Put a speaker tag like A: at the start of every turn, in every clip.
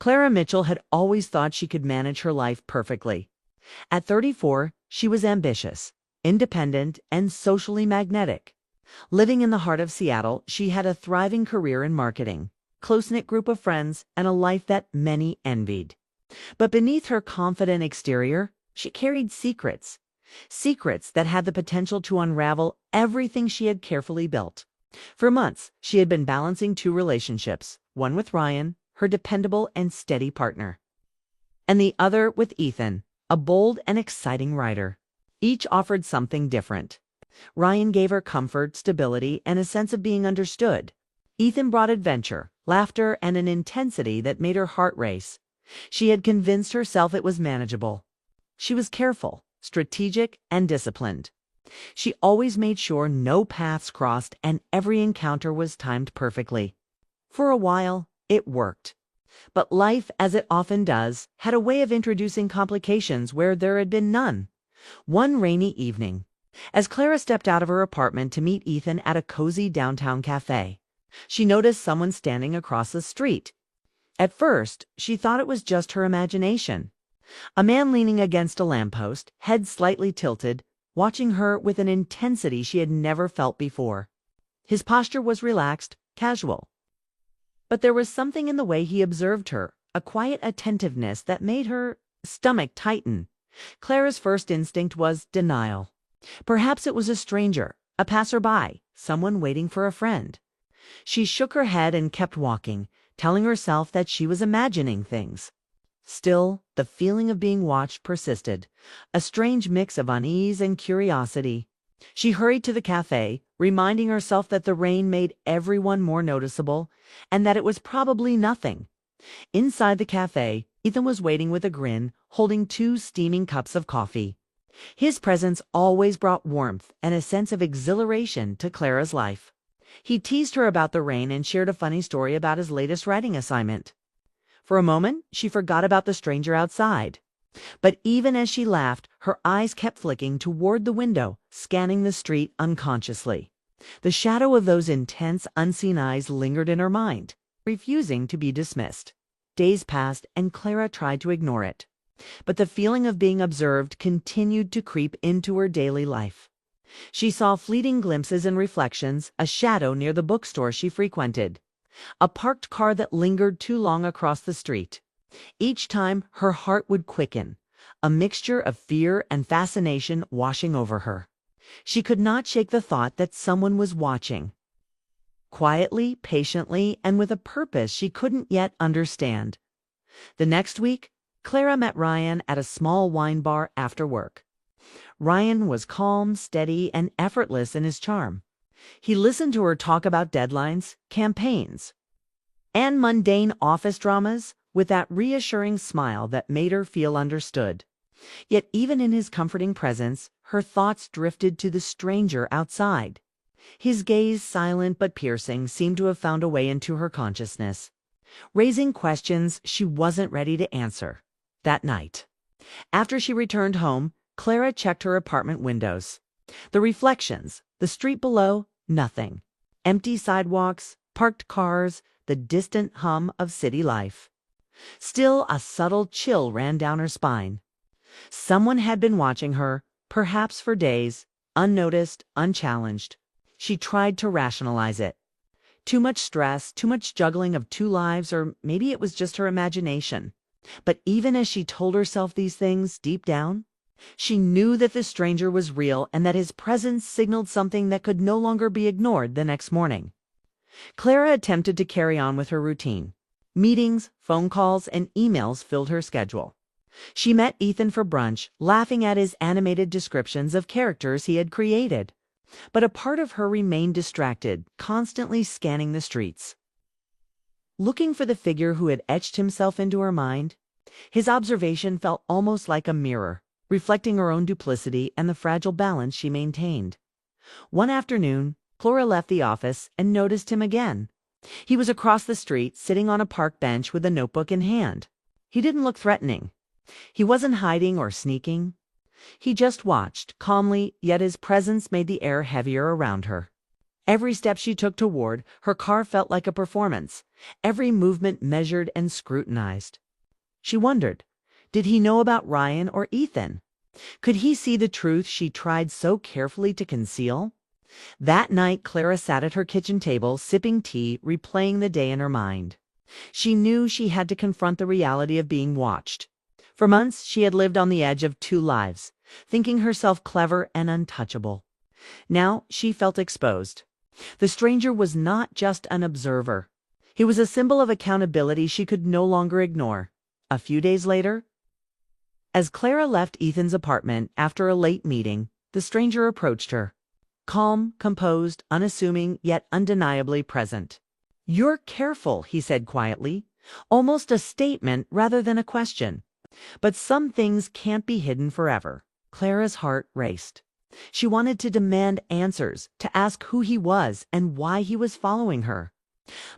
A: Clara Mitchell had always thought she could manage her life perfectly. At 34, she was ambitious, independent, and socially magnetic. Living in the heart of Seattle, she had a thriving career in marketing, close-knit group of friends, and a life that many envied. But beneath her confident exterior, she carried secrets. Secrets that had the potential to unravel everything she had carefully built. For months, she had been balancing two relationships, one with Ryan, her dependable and steady partner, and the other with Ethan, a bold and exciting writer. Each offered something different. Ryan gave her comfort, stability, and a sense of being understood. Ethan brought adventure, laughter, and an intensity that made her heart race. She had convinced herself it was manageable. She was careful, strategic, and disciplined. She always made sure no paths crossed and every encounter was timed perfectly. For a while, it worked. But life, as it often does, had a way of introducing complications where there had been none. One rainy evening, as Clara stepped out of her apartment to meet Ethan at a cozy downtown cafe, she noticed someone standing across the street. At first, she thought it was just her imagination. A man leaning against a lamppost, head slightly tilted, watching her with an intensity she had never felt before. His posture was relaxed, casual. But there was something in the way he observed her, a quiet attentiveness that made her stomach tighten. Clara's first instinct was denial. Perhaps it was a stranger, a passerby, someone waiting for a friend. She shook her head and kept walking, telling herself that she was imagining things. Still, the feeling of being watched persisted, a strange mix of unease and curiosity. She hurried to the cafe, reminding herself that the rain made everyone more noticeable, and that it was probably nothing. Inside the cafe, Ethan was waiting with a grin, holding 2 steaming cups of coffee. His presence always brought warmth and a sense of exhilaration to Clara's life. He teased her about the rain and shared a funny story about his latest writing assignment. For a moment, she forgot about the stranger outside. But even as she laughed, her eyes kept flicking toward the window, scanning the street unconsciously. The shadow of those intense, unseen eyes lingered in her mind, refusing to be dismissed. Days passed, and Clara tried to ignore it. But the feeling of being observed continued to creep into her daily life. She saw fleeting glimpses and reflections, a shadow near the bookstore she frequented, a parked car that lingered too long across the street. Each time, her heart would quicken, a mixture of fear and fascination washing over her. She could not shake the thought that someone was watching. Quietly, patiently, and with a purpose she couldn't yet understand. The next week, Clara met Ryan at a small wine bar after work. Ryan was calm, steady, and effortless in his charm. He listened to her talk about deadlines, campaigns, and mundane office dramas with that reassuring smile that made her feel understood. Yet even in his comforting presence, her thoughts drifted to the stranger outside. His gaze, silent but piercing, seemed to have found a way into her consciousness, raising questions she wasn't ready to answer. That night, after she returned home, Clara checked her apartment windows. The reflections, the street below, nothing. Empty sidewalks, parked cars, the distant hum of city life. Still, a subtle chill ran down her spine. Someone had been watching her, perhaps for days, unnoticed, unchallenged. She tried to rationalize it. Too much stress, too much juggling of 2 lives, or maybe it was just her imagination. But even as she told herself these things deep down, she knew that the stranger was real and that his presence signaled something that could no longer be ignored the next morning. Clara attempted to carry on with her routine. Meetings, phone calls, and emails filled her schedule. She met Ethan for brunch, laughing at his animated descriptions of characters he had created. But a part of her remained distracted, constantly scanning the streets, looking for the figure who had etched himself into her mind. His observation felt almost like a mirror, reflecting her own duplicity and the fragile balance she maintained. One afternoon, Clara left the office and noticed him again. He was across the street, sitting on a park bench with a notebook in hand. He didn't look threatening. He wasn't hiding or sneaking. He just watched, calmly, yet his presence made the air heavier around her. Every step she took toward her car felt like a performance, every movement measured and scrutinized. She wondered, did he know about Ryan or Ethan? Could he see the truth she tried so carefully to conceal? That night, Clara sat at her kitchen table, sipping tea, replaying the day in her mind. She knew she had to confront the reality of being watched. For months, she had lived on the edge of two lives, thinking herself clever and untouchable. Now she felt exposed. The stranger was not just an observer. He was a symbol of accountability she could no longer ignore. A few days later, as Clara left Ethan's apartment after a late meeting, the stranger approached her. Calm, composed, unassuming, yet undeniably present. "You're careful," he said quietly, almost a statement rather than a question. But some things can't be hidden forever. Clara's heart raced. She wanted to demand answers, to ask who he was and why he was following her.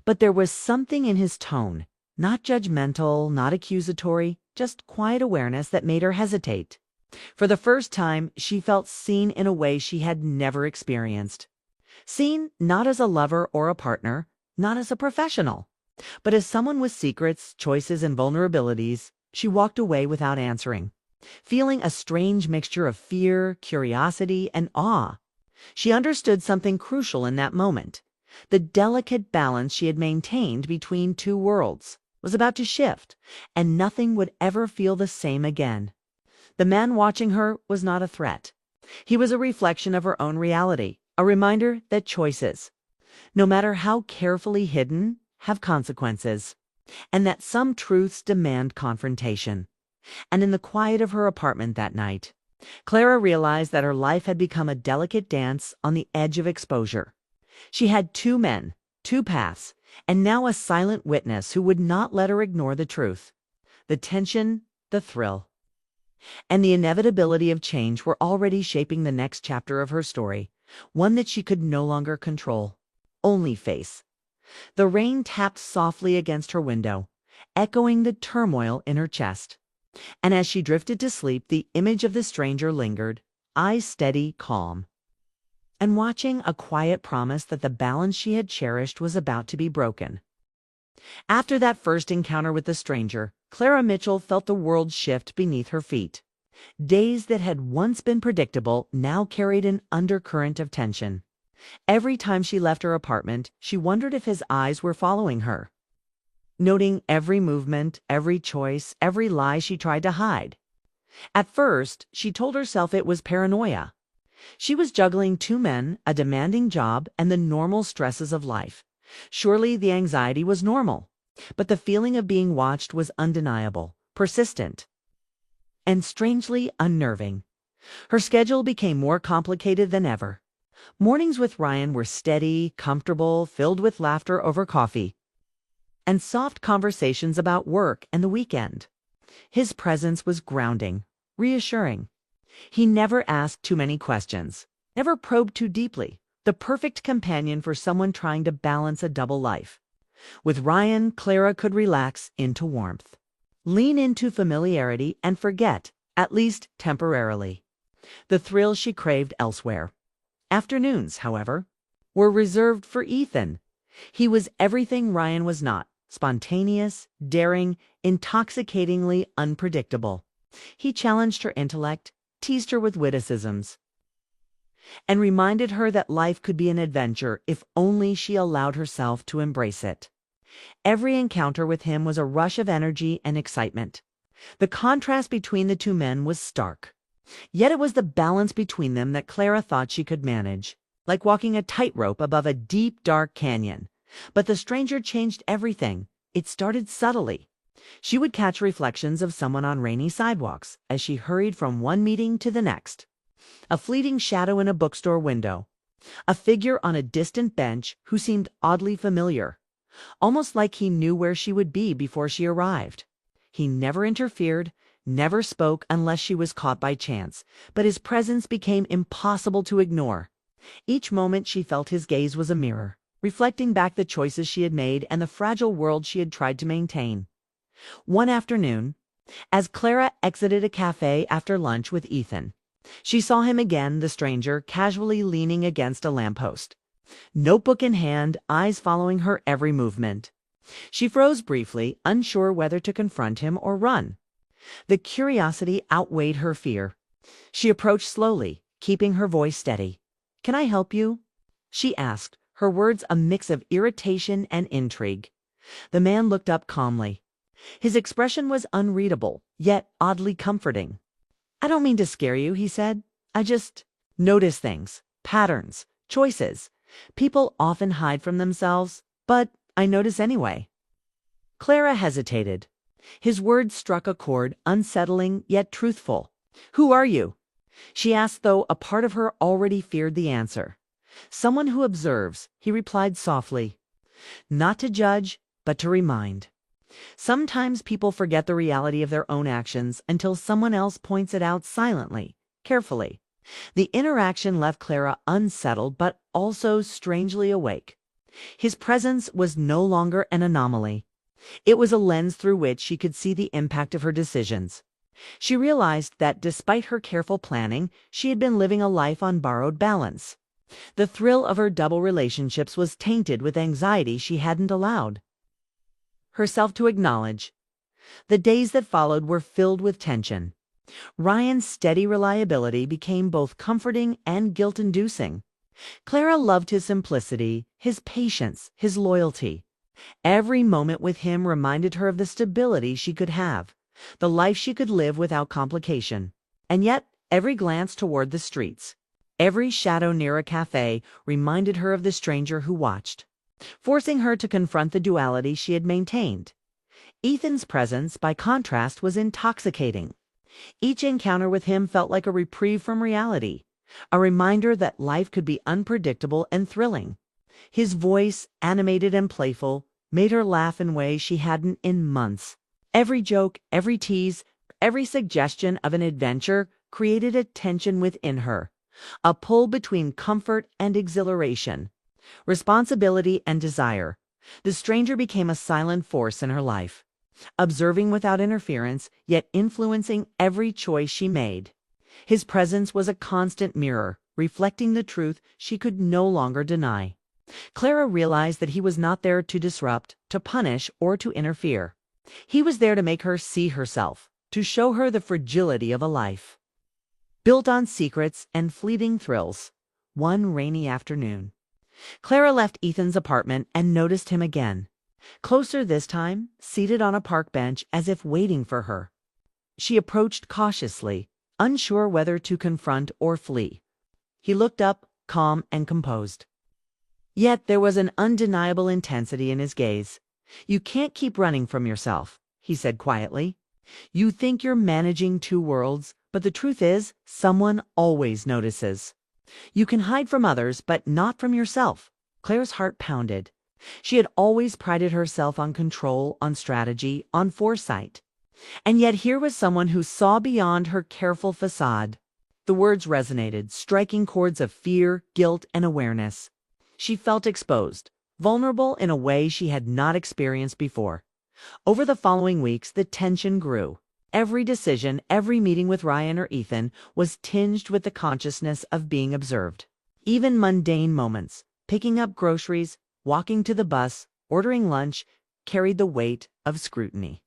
A: But there was something in his tone, not judgmental, not accusatory, just quiet awareness that made her hesitate. For the first time, she felt seen in a way she had never experienced. Seen not as a lover or a partner, not as a professional, but as someone with secrets, choices, and vulnerabilities. She walked away without answering, feeling a strange mixture of fear, curiosity, and awe. She understood something crucial in that moment. The delicate balance she had maintained between two worlds was about to shift, and nothing would ever feel the same again. The man watching her was not a threat. He was a reflection of her own reality, a reminder that choices, no matter how carefully hidden, have consequences, and that some truths demand confrontation. And in the quiet of her apartment that night, Clara realized that her life had become a delicate dance on the edge of exposure. She had two men, two paths, and now a silent witness who would not let her ignore the truth. The tension, the thrill, and the inevitability of change were already shaping the next chapter of her story, one that she could no longer control, only face. The rain tapped softly against her window, echoing the turmoil in her chest. And as she drifted to sleep, the image of the stranger lingered, eyes steady, calm, and watching a quiet promise that the balance she had cherished was about to be broken. After that first encounter with the stranger, Clara Mitchell felt the world shift beneath her feet. Days that had once been predictable now carried an undercurrent of tension. Every time she left her apartment, she wondered if his eyes were following her, noting every movement, every choice, every lie she tried to hide. At first, she told herself it was paranoia. She was juggling two men, a demanding job, and the normal stresses of life. Surely the anxiety was normal, but the feeling of being watched was undeniable, persistent, and strangely unnerving. Her schedule became more complicated than ever. Mornings with Ryan were steady, comfortable, filled with laughter over coffee, and soft conversations about work and the weekend. His presence was grounding, reassuring. He never asked too many questions, never probed too deeply, the perfect companion for someone trying to balance a double life. With Ryan, Clara could relax into warmth, lean into familiarity, and forget, at least temporarily, the thrill she craved elsewhere. Afternoons, however, were reserved for Ethan. He was everything Ryan was not: spontaneous, daring, intoxicatingly unpredictable. He challenged her intellect, teased her with witticisms, and reminded her that life could be an adventure if only she allowed herself to embrace it. Every encounter with him was a rush of energy and excitement. The contrast between the two men was stark. Yet it was the balance between them that Clara thought she could manage, like walking a tightrope above a deep, dark canyon. But the stranger changed everything. It started subtly. She would catch reflections of someone on rainy sidewalks as she hurried from one meeting to the next. A fleeting shadow in a bookstore window. A figure on a distant bench who seemed oddly familiar, almost like he knew where she would be before she arrived. He never interfered, never spoke unless she was caught by chance, but his presence became impossible to ignore. Each moment she felt his gaze was a mirror, reflecting back the choices she had made and the fragile world she had tried to maintain. One afternoon, as Clara exited a cafe after lunch with Ethan, she saw him again, the stranger, casually leaning against a lamppost, notebook in hand, eyes following her every movement. She froze briefly, unsure whether to confront him or run. The curiosity outweighed her fear. She approached slowly, keeping her voice steady. "Can I help you?" she asked, her words a mix of irritation and intrigue. The man looked up calmly. His expression was unreadable, yet oddly comforting. "I don't mean to scare you," he said. "I just notice things, patterns, choices. People often hide from themselves, but I notice anyway." Clara hesitated. His words struck a chord, unsettling yet truthful. "Who are you?" she asked, though a part of her already feared the answer. "Someone who observes," he replied softly. "Not to judge, but to remind. Sometimes people forget the reality of their own actions until someone else points it out silently, carefully." The interaction left Clara unsettled but also strangely awake. His presence was no longer an anomaly. It was a lens through which she could see the impact of her decisions. She realized that despite her careful planning, she had been living a life on borrowed balance. The thrill of her double relationships was tainted with anxiety she hadn't allowed herself to acknowledge. The days that followed were filled with tension. Ryan's steady reliability became both comforting and guilt-inducing. Clara loved his simplicity, his patience, his loyalty. Every moment with him reminded her of the stability she could have, the life she could live without complication. And yet, every glance toward the streets, every shadow near a cafe reminded her of the stranger who watched, forcing her to confront the duality she had maintained. Ethan's presence, by contrast, was intoxicating. Each encounter with him felt like a reprieve from reality, a reminder that life could be unpredictable and thrilling. His voice, animated and playful, made her laugh in ways she hadn't in months. Every joke, every tease, every suggestion of an adventure created a tension within her, a pull between comfort and exhilaration, responsibility and desire. The stranger became a silent force in her life, observing without interference, yet influencing every choice she made. His presence was a constant mirror, reflecting the truth she could no longer deny. Clara realized that he was not there to disrupt, to punish, or to interfere. He was there to make her see herself, to show her the fragility of a life built on secrets and fleeting thrills. One rainy afternoon, Clara left Ethan's apartment and noticed him again. Closer this time, seated on a park bench as if waiting for her. She approached cautiously, unsure whether to confront or flee. He looked up, calm and composed. Yet there was an undeniable intensity in his gaze. "You can't keep running from yourself," he said quietly. "You think you're managing two worlds, but the truth is, someone always notices. You can hide from others, but not from yourself." Claire's heart pounded. She had always prided herself on control, on strategy, on foresight. And yet here was someone who saw beyond her careful facade. The words resonated, striking chords of fear, guilt, and awareness. She felt exposed, vulnerable in a way she had not experienced before. Over the following weeks, the tension grew. Every decision, every meeting with Ryan or Ethan was tinged with the consciousness of being observed. Even mundane moments, picking up groceries, walking to the bus, ordering lunch, carried the weight of scrutiny.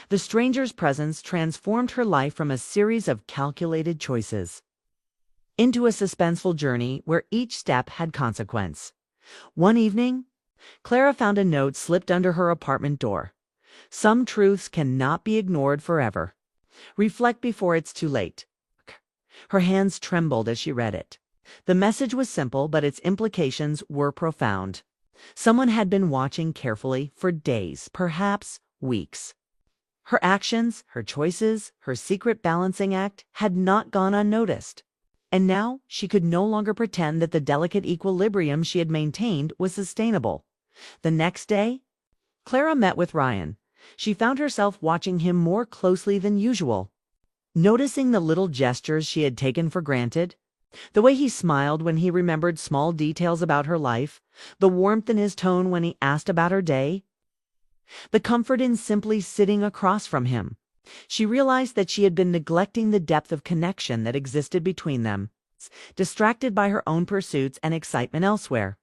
A: The stranger's presence transformed her life from a series of calculated choices into a suspenseful journey where each step had consequence. One evening, Clara found a note slipped under her apartment door. "Some truths cannot be ignored forever. Reflect before it's too late." Her hands trembled as she read it. The message was simple, but its implications were profound. Someone had been watching carefully for days, perhaps weeks. Her actions, her choices, her secret balancing act had not gone unnoticed. And now she could no longer pretend that the delicate equilibrium she had maintained was sustainable. The next day, Clara met with Ryan. She found herself watching him more closely than usual, noticing the little gestures she had taken for granted. The way he smiled when he remembered small details about her life, the warmth in his tone when he asked about her day, the comfort in simply sitting across from him. She realized that she had been neglecting the depth of connection that existed between them, distracted by her own pursuits and excitement elsewhere.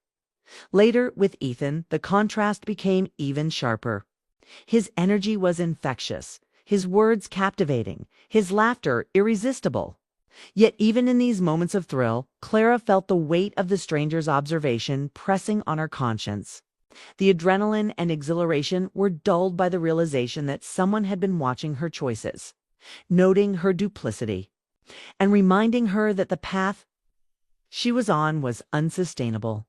A: Later, with Ethan, the contrast became even sharper. His energy was infectious, his words captivating, his laughter irresistible. Yet even in these moments of thrill, Clara felt the weight of the stranger's observation pressing on her conscience. The adrenaline and exhilaration were dulled by the realization that someone had been watching her choices, noting her duplicity, and reminding her that the path she was on was unsustainable.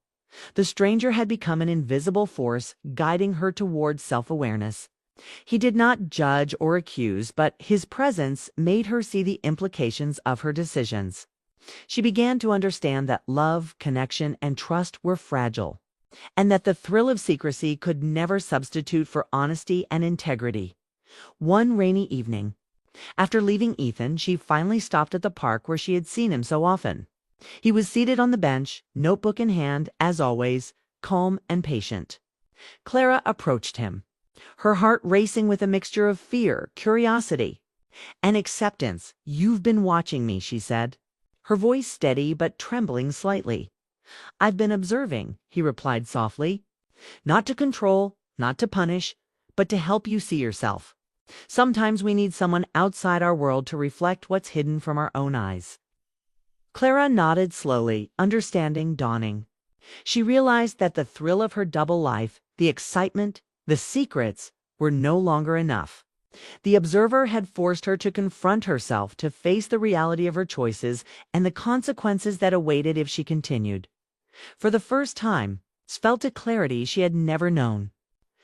A: The stranger had become an invisible force guiding her towards self-awareness. He did not judge or accuse, but his presence made her see the implications of her decisions. She began to understand that love, connection, and trust were fragile, and that the thrill of secrecy could never substitute for honesty and integrity. One rainy evening, after leaving Ethan, she finally stopped at the park where she had seen him so often. He was seated on the bench, notebook in hand, as always, calm and patient. Clara approached him, her heart racing with a mixture of fear, curiosity, and acceptance. "You've been watching me," she said, her voice steady but trembling slightly. "I've been observing," he replied softly. "Not to control, not to punish, but to help you see yourself. Sometimes we need someone outside our world to reflect what's hidden from our own eyes." Clara nodded slowly, understanding dawning. She realized that the thrill of her double life, the excitement, the secrets, were no longer enough. The observer had forced her to confront herself, to face the reality of her choices and the consequences that awaited if she continued. For the first time, she felt a clarity she had never known.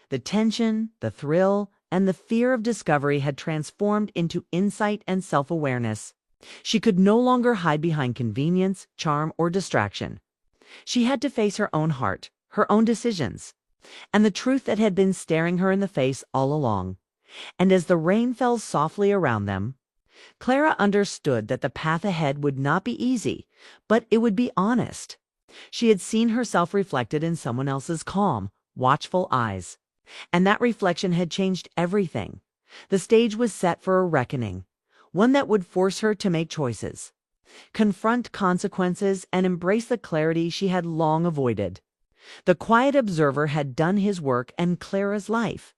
A: The tension, the thrill, and the fear of discovery had transformed into insight and self-awareness. She could no longer hide behind convenience, charm, or distraction. She had to face her own heart, her own decisions, and the truth that had been staring her in the face all along. And as the rain fell softly around them, Clara understood that the path ahead would not be easy, but it would be honest. She had seen herself reflected in someone else's calm, watchful eyes, and that reflection had changed everything. The stage was set for a reckoning, one that would force her to make choices, confront consequences, and embrace the clarity she had long avoided. The quiet observer had done his work, and Clara's life,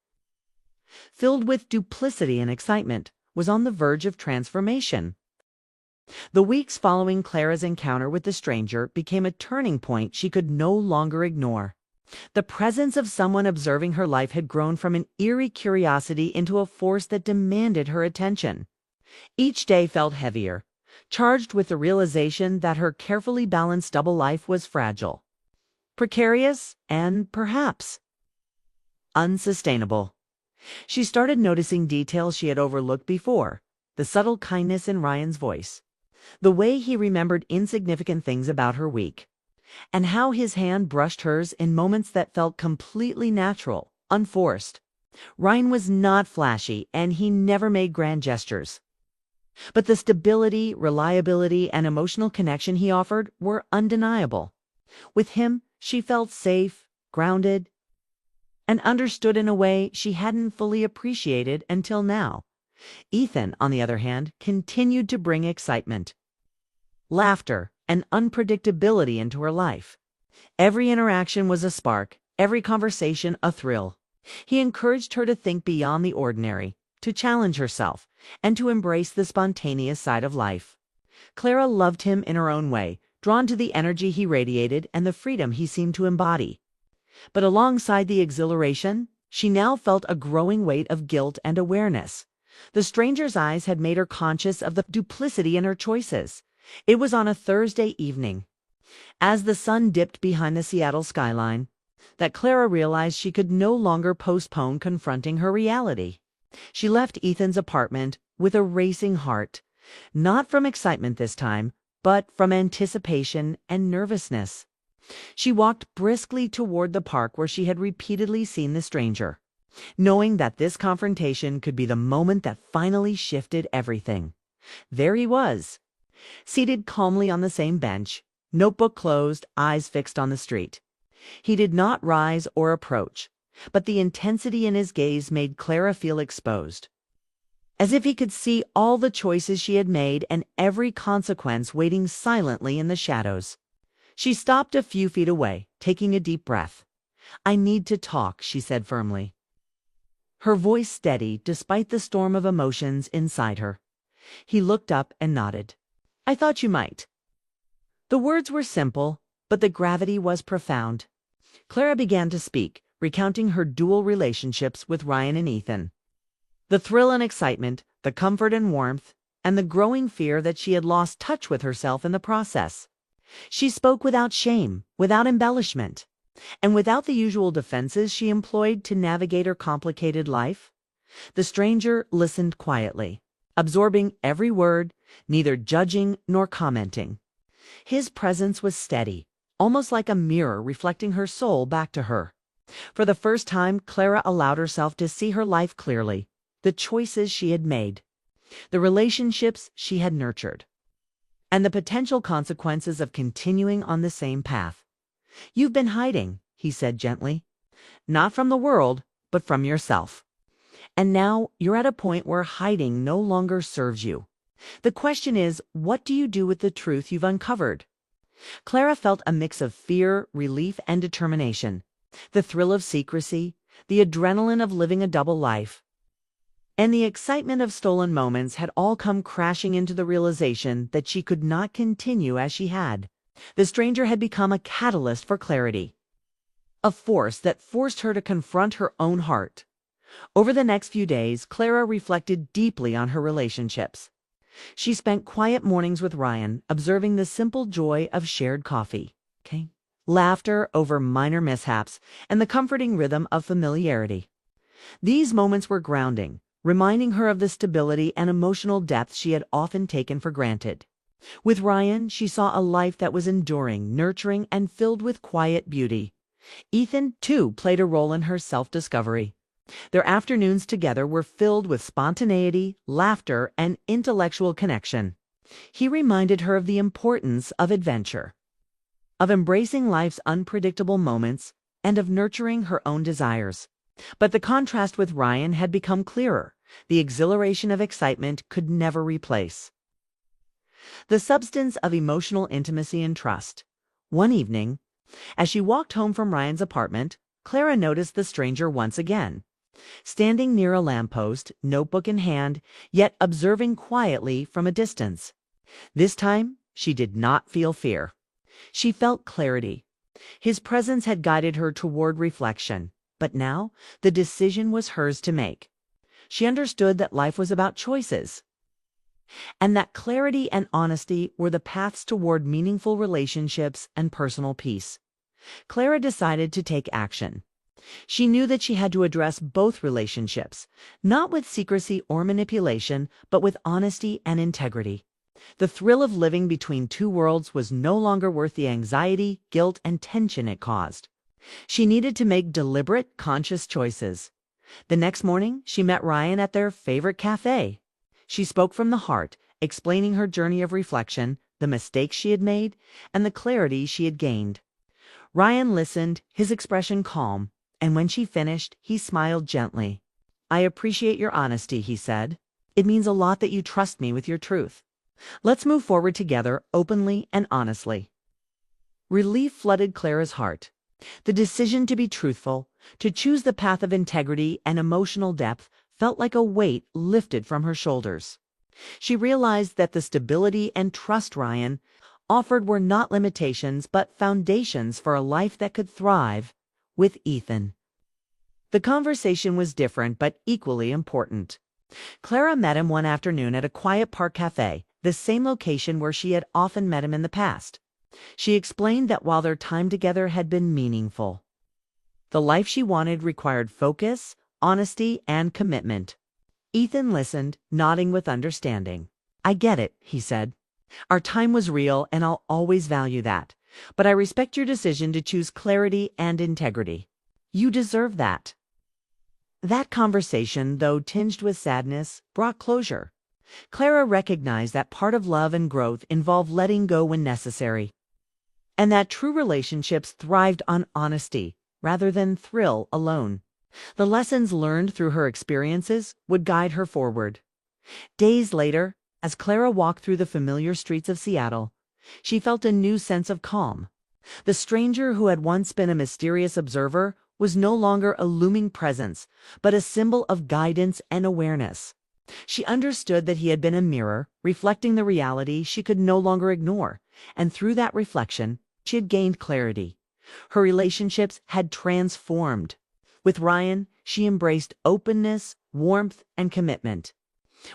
A: filled with duplicity and excitement, was on the verge of transformation. The weeks following Clara's encounter with the stranger became a turning point she could no longer ignore. The presence of someone observing her life had grown from an eerie curiosity into a force that demanded her attention. Each day felt heavier, charged with the realization that her carefully balanced double life was fragile, precarious, and perhaps unsustainable. She started noticing details she had overlooked before: the subtle kindness in Ryan's voice, the way he remembered insignificant things about her week, and how his hand brushed hers in moments that felt completely natural, unforced. Ryan was not flashy, and he never made grand gestures. But the stability, reliability, and emotional connection he offered were undeniable. With him, she felt safe, grounded, and understood in a way she hadn't fully appreciated until now. Ethan, on the other hand, continued to bring excitement, laughter, and unpredictability into her life. Every interaction was a spark, every conversation a thrill. He encouraged her to think beyond the ordinary, to challenge herself, and to embrace the spontaneous side of life. Clara loved him in her own way, drawn to the energy he radiated and the freedom he seemed to embody. But alongside the exhilaration, she now felt a growing weight of guilt and awareness. The stranger's eyes had made her conscious of the duplicity in her choices. It was on a Thursday evening, as the sun dipped behind the Seattle skyline, that Clara realized she could no longer postpone confronting her reality. She left Ethan's apartment with a racing heart, not from excitement this time, but from anticipation and nervousness. She walked briskly toward the park where she had repeatedly seen the stranger, knowing that this confrontation could be the moment that finally shifted everything. There he was, seated calmly on the same bench, notebook closed, eyes fixed on the street. He did not rise or approach, but the intensity in his gaze made Clara feel exposed, as if he could see all the choices she had made and every consequence waiting silently in the shadows. She stopped a few feet away, taking a deep breath. "I need to talk," she said firmly. Her voice steady despite the storm of emotions inside her. He looked up and nodded. "I thought you might." The words were simple, but the gravity was profound. Clara began to speak, recounting her dual relationships with Ryan and Ethan. The thrill and excitement, the comfort and warmth, and the growing fear that she had lost touch with herself in the process. She spoke without shame, without embellishment, and without the usual defenses she employed to navigate her complicated life. The stranger listened quietly, absorbing every word, neither judging nor commenting. His presence was steady, almost like a mirror reflecting her soul back to her. For the first time, Clara allowed herself to see her life clearly, the choices she had made, the relationships she had nurtured, and the potential consequences of continuing on the same path. "You've been hiding," he said gently, "not from the world, but from yourself. And now you're at a point where hiding no longer serves you. The question is, what do you do with the truth you've uncovered?" Clara felt a mix of fear, relief, and determination. The thrill of secrecy, the adrenaline of living a double life, and the excitement of stolen moments had all come crashing into the realization that she could not continue as she had. The stranger had become a catalyst for clarity, a force that forced her to confront her own heart. Over the next few days, Clara reflected deeply on her relationships. She spent quiet mornings with Ryan, observing the simple joy of shared coffee, laughter over minor mishaps, and the comforting rhythm of familiarity. These moments were grounding, reminding her of the stability and emotional depth she had often taken for granted. With Ryan, she saw a life that was enduring, nurturing, and filled with quiet beauty. Ethan, too, played a role in her self-discovery. Their afternoons together were filled with spontaneity, laughter, and intellectual connection. He reminded her of the importance of adventure, of embracing life's unpredictable moments, and of nurturing her own desires. But the contrast with Ryan had become clearer. The exhilaration of excitement could never replace the substance of emotional intimacy and trust. One evening, as she walked home from Ryan's apartment, Clara noticed the stranger once again, standing near a lamppost, notebook in hand, yet observing quietly from a distance. This time, she did not feel fear. She felt clarity. His presence had guided her toward reflection, but now the decision was hers to make. She understood that life was about choices, and that clarity and honesty were the paths toward meaningful relationships and personal peace. Clara decided to take action. She knew that she had to address both relationships, not with secrecy or manipulation, but with honesty and integrity. The thrill of living between two worlds was no longer worth the anxiety, guilt, and tension it caused. She needed to make deliberate, conscious choices. The next morning, she met Ryan at their favorite cafe. She spoke from the heart, explaining her journey of reflection, the mistakes she had made, and the clarity she had gained. Ryan listened, his expression calm, and when she finished, he smiled gently. "I appreciate your honesty," he said. "It means a lot that you trust me with your truth. Let's move forward together, openly and honestly." Relief flooded Clara's heart. The decision to be truthful, to choose the path of integrity and emotional depth, felt like a weight lifted from her shoulders. She realized that the stability and trust Ryan offered were not limitations but foundations for a life that could thrive with Ethan. The conversation was different but equally important. Clara met him one afternoon at a quiet park cafe, the same location where she had often met him in the past. She explained that while their time together had been meaningful, the life she wanted required focus, honesty, and commitment. Ethan listened, nodding with understanding. "I get it," he said. "Our time was real, and I'll always value that. But I respect your decision to choose clarity and integrity. You deserve that." That conversation, though tinged with sadness, brought closure. Clara recognized that part of love and growth involved letting go when necessary, and that true relationships thrived on honesty rather than thrill alone. The lessons learned through her experiences would guide her forward. Days later, as Clara walked through the familiar streets of Seattle, she felt a new sense of calm. The stranger who had once been a mysterious observer was no longer a looming presence, but a symbol of guidance and awareness. She understood that he had been a mirror, reflecting the reality she could no longer ignore, and through that reflection, she had gained clarity. Her relationships had transformed. With Ryan, she embraced openness, warmth, and commitment.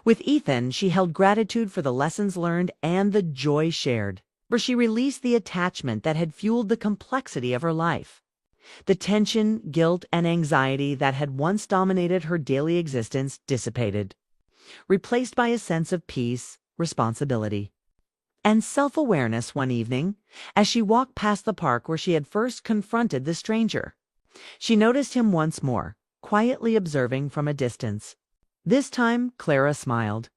A: With Ethan, she held gratitude for the lessons learned and the joy shared, for she released the attachment that had fueled the complexity of her life. The tension, guilt, and anxiety that had once dominated her daily existence dissipated, replaced by a sense of peace, responsibility, and self-awareness. One evening, as she walked past the park where she had first confronted the stranger, she noticed him once more, quietly observing from a distance. This time, Clara smiled.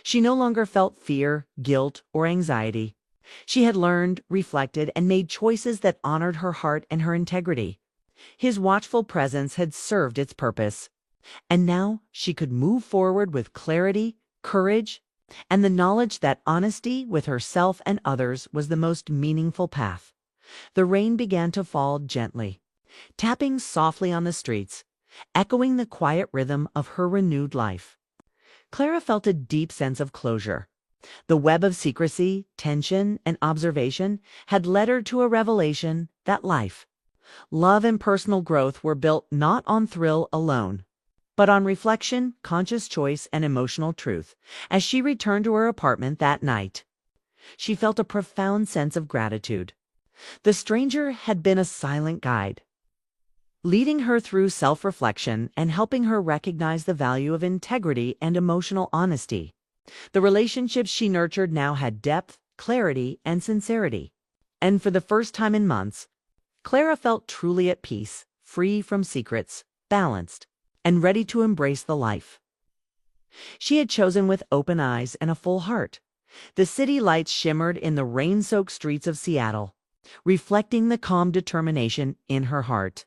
A: She no longer felt fear, guilt, or anxiety. She had learned, reflected, and made choices that honored her heart and her integrity. His watchful presence had served its purpose, and now she could move forward with clarity, courage, and the knowledge that honesty with herself and others was the most meaningful path. The rain began to fall gently, tapping softly on the streets, echoing the quiet rhythm of her renewed life. Clara felt a deep sense of closure. The web of secrecy, tension, and observation had led her to a revelation that life, love, and personal growth were built not on thrill alone, but on reflection, conscious choice, and emotional truth. As she returned to her apartment that night, she felt a profound sense of gratitude. The stranger had been a silent guide, leading her through self-reflection and helping her recognize the value of integrity and emotional honesty. The relationships she nurtured now had depth, clarity, and sincerity. And for the first time in months, Clara felt truly at peace, free from secrets, balanced, and ready to embrace the life she had chosen with open eyes and a full heart. The city lights shimmered in the rain-soaked streets of Seattle, reflecting the calm determination in her heart.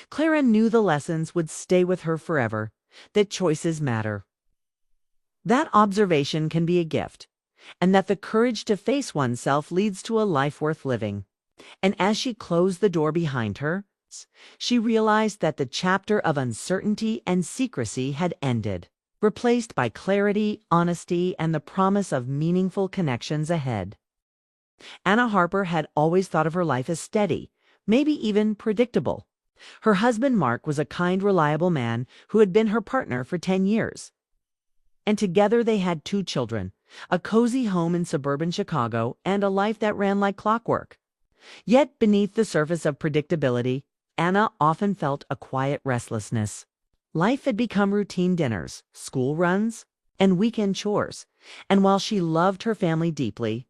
A: Clara knew the lessons would stay with her forever, that choices matter, that observation can be a gift, and that the courage to face oneself leads to a life worth living. And as she closed the door behind her, she realized that the chapter of uncertainty and secrecy had ended, replaced by clarity, honesty, and the promise of meaningful connections ahead. Anna Harper had always thought of her life as steady, maybe even predictable. Her husband Mark was a kind, reliable man who had been her partner for 10 years. And together they had 2 children, a cozy home in suburban Chicago, and a life that ran like clockwork. Yet beneath the surface of predictability, Anna often felt a quiet restlessness. Life had become routine dinners, school runs, and weekend chores, and while she loved her family deeply,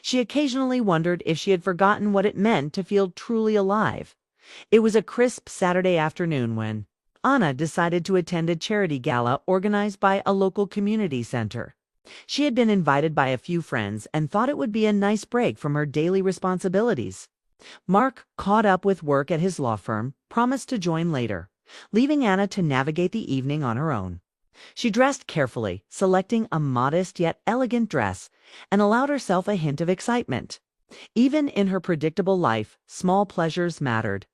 A: she occasionally wondered if she had forgotten what it meant to feel truly alive. It was a crisp Saturday afternoon when Anna decided to attend a charity gala organized by a local community center. She had been invited by a few friends and thought it would be a nice break from her daily responsibilities. Mark, caught up with work at his law firm, promised to join later, leaving Anna to navigate the evening on her own. She dressed carefully, selecting a modest yet elegant dress, and allowed herself a hint of excitement. Even in her predictable life, small pleasures mattered.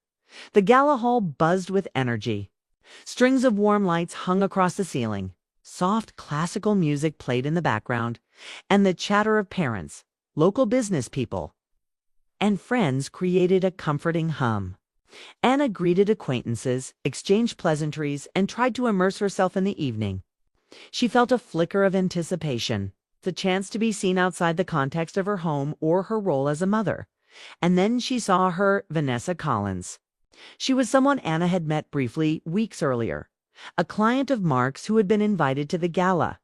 A: The gala hall buzzed with energy. Strings of warm lights hung across the ceiling. Soft classical music played in the background, and the chatter of parents, local business people, and friends created a comforting hum. Anna greeted acquaintances, exchanged pleasantries, and tried to immerse herself in the evening. She felt a flicker of anticipation, the chance to be seen outside the context of her home or her role as a mother. And then she saw her Vanessa Collins. She was someone Anna had met briefly weeks earlier, a client of Mark's who had been invited to the gala.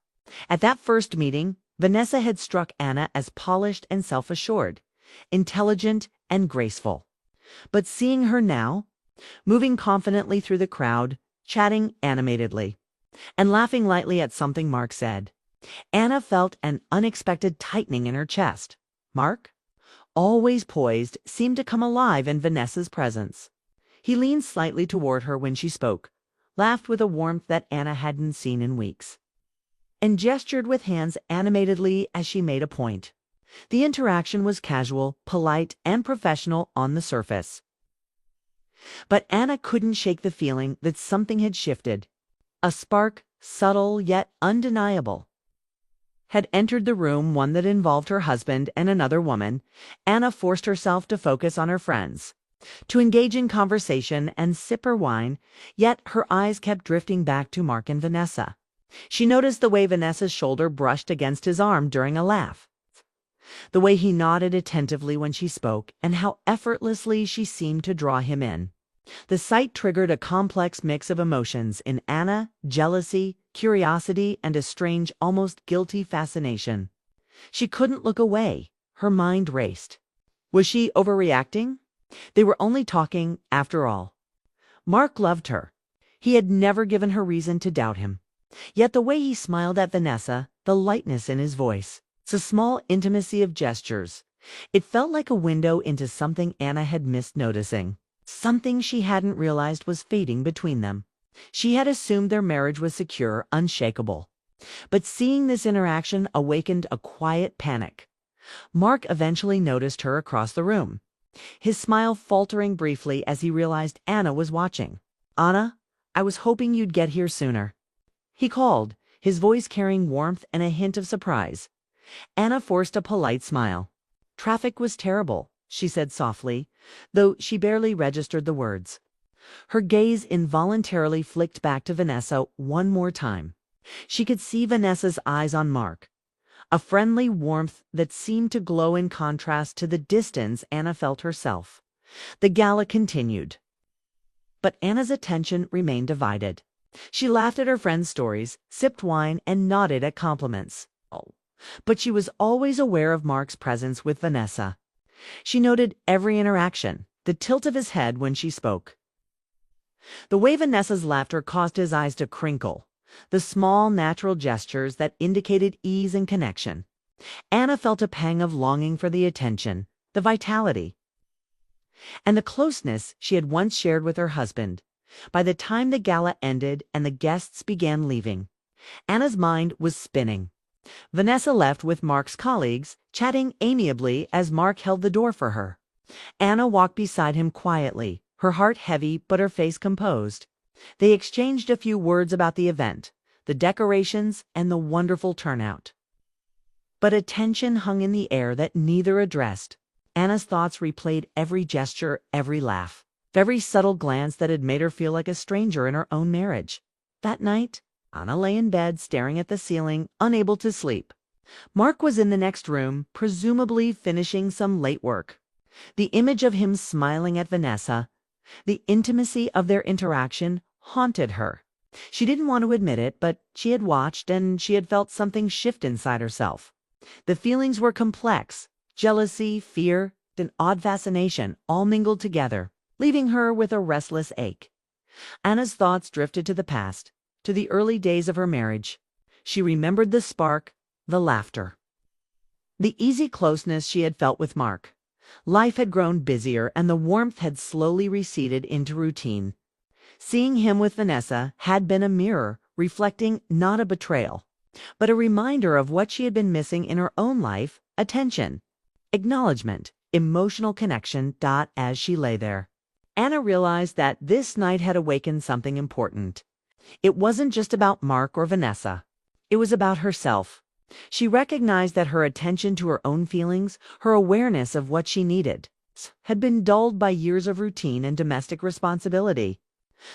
A: At that first meeting, Vanessa had struck Anna as polished and self-assured, intelligent and graceful. But seeing her now, moving confidently through the crowd, chatting animatedly, and laughing lightly at something Mark said, Anna felt an unexpected tightening in her chest. Mark, always poised, seemed to come alive in Vanessa's presence. He leaned slightly toward her when she spoke, laughed with a warmth that Anna hadn't seen in weeks, and gestured with hands animatedly as she made a point. The interaction was casual, polite, and professional on the surface. But Anna couldn't shake the feeling that something had shifted. A spark, subtle yet undeniable, had entered the room, one that involved her husband and another woman. Anna forced herself to focus on her friends, to engage in conversation and sip her wine, yet her eyes kept drifting back to Mark and Vanessa. She noticed the way Vanessa's shoulder brushed against his arm during a laugh, the way he nodded attentively when she spoke, and how effortlessly she seemed to draw him in. The sight triggered a complex mix of emotions in Anna: jealousy, curiosity, and a strange, almost guilty fascination. She couldn't look away. Her mind raced. Was she overreacting? They were only talking, after all. Mark loved her. He had never given her reason to doubt him. Yet the way he smiled at Vanessa, the lightness in his voice, the small intimacy of gestures, it felt like a window into something Anna had missed noticing. Something she hadn't realized was fading between them. She had assumed their marriage was secure, unshakable. But seeing this interaction awakened a quiet panic. Mark eventually noticed her across the room, his smile faltering briefly as he realized Anna was watching. "Anna, I was hoping you'd get here sooner," he called, his voice carrying warmth and a hint of surprise. Anna forced a polite smile. "Traffic was terrible," she said softly, though she barely registered the words. Her gaze involuntarily flicked back to Vanessa one more time. She could see Vanessa's eyes on Mark, a friendly warmth that seemed to glow in contrast to the distance Anna felt herself. The gala continued, but Anna's attention remained divided. She laughed at her friends' stories, sipped wine, and nodded at compliments. But she was always aware of Mark's presence with Vanessa. She noted every interaction, the tilt of his head when she spoke, the way Vanessa's laughter caused his eyes to crinkle, the small, natural gestures that indicated ease and connection. Anna felt a pang of longing for the attention, the vitality, and the closeness she had once shared with her husband. By the time the gala ended and the guests began leaving, Anna's mind was spinning. Vanessa left with Mark's colleagues, chatting amiably as Mark held the door for her. Anna walked beside him quietly, her heart heavy but her face composed. They exchanged a few words about the event, the decorations, and the wonderful turnout. But a tension hung in the air that neither addressed. Anna's thoughts replayed every gesture, every laugh, every subtle glance that had made her feel like a stranger in her own marriage. That night, Anna lay in bed staring at the ceiling, unable to sleep. Mark was in the next room, presumably finishing some late work. The image of him smiling at Vanessa, the intimacy of their interaction, haunted her. She didn't want to admit it, but she had watched and she had felt something shift inside herself. The feelings were complex: jealousy, fear, an odd fascination, all mingled together, leaving her with a restless ache. Anna's thoughts drifted to the past, to the early days of her marriage. She remembered the spark, the laughter, the easy closeness she had felt with Mark. Life had grown busier and the warmth had slowly receded into routine. Seeing him with Vanessa had been a mirror, reflecting not a betrayal, but a reminder of what she had been missing in her own life: attention, acknowledgement, emotional connection. As she lay there, Anna realized that this night had awakened something important. It wasn't just about Mark or Vanessa. It was about herself. She recognized that her attention to her own feelings, her awareness of what she needed, had been dulled by years of routine and domestic responsibility.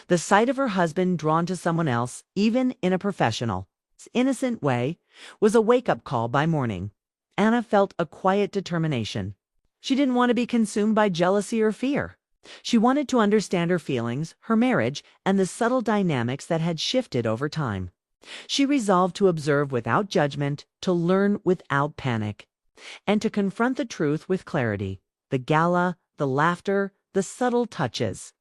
A: The sight of her husband drawn to someone else, even in a professional, innocent way, was a wake-up call by morning. Anna felt a quiet determination. She didn't want to be consumed by jealousy or fear. She wanted to understand her feelings, her marriage, and the subtle dynamics that had shifted over time. She resolved to observe without judgment, to learn without panic, and to confront the truth with clarity. The gala, the laughter, the subtle touches,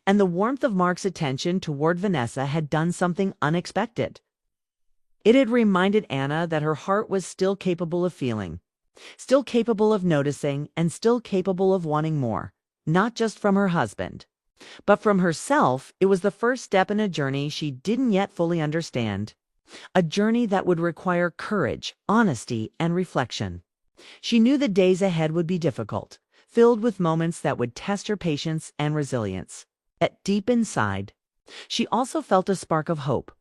A: and the warmth of Mark's attention toward Vanessa had done something unexpected. It had reminded Anna that her heart was still capable of feeling, still capable of noticing, and still capable of wanting more, not just from her husband, but from herself. It was the first step in a journey she didn't yet fully understand, a journey that would require courage, honesty, and reflection. She knew the days ahead would be difficult, filled with moments that would test her patience and resilience. Yet deep inside, she also felt a spark of hope.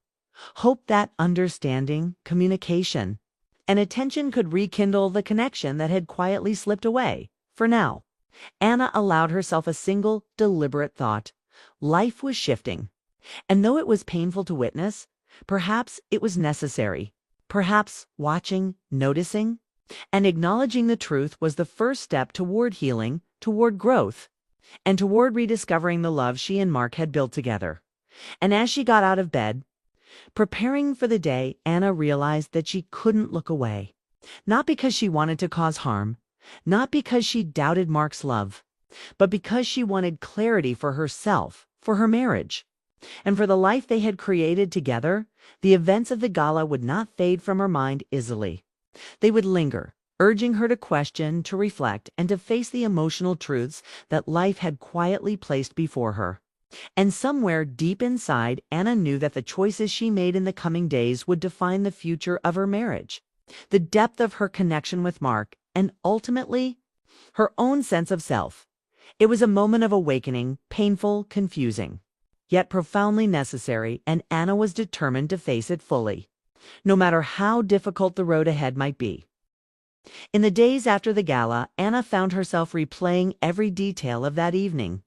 A: Hope that understanding, communication, and attention could rekindle the connection that had quietly slipped away. For now, Anna allowed herself a single, deliberate thought. Life was shifting. And though it was painful to witness, perhaps it was necessary. Perhaps watching, noticing, and acknowledging the truth was the first step toward healing, toward growth, and toward rediscovering the love she and Mark had built together. And as she got out of bed, preparing for the day, Anna realized that she couldn't look away. Not because she wanted to cause harm, not because she doubted Mark's love, but because she wanted clarity for herself, for her marriage, and for the life they had created together. The events of the gala would not fade from her mind easily. They would linger, urging her to question, to reflect, and to face the emotional truths that life had quietly placed before her. And somewhere deep inside, Anna knew that the choices she made in the coming days would define the future of her marriage, the depth of her connection with Mark, and ultimately, her own sense of self. It was a moment of awakening, painful, confusing, yet profoundly necessary, and Anna was determined to face it fully, no matter how difficult the road ahead might be. In the days after the gala, Anna found herself replaying every detail of that evening.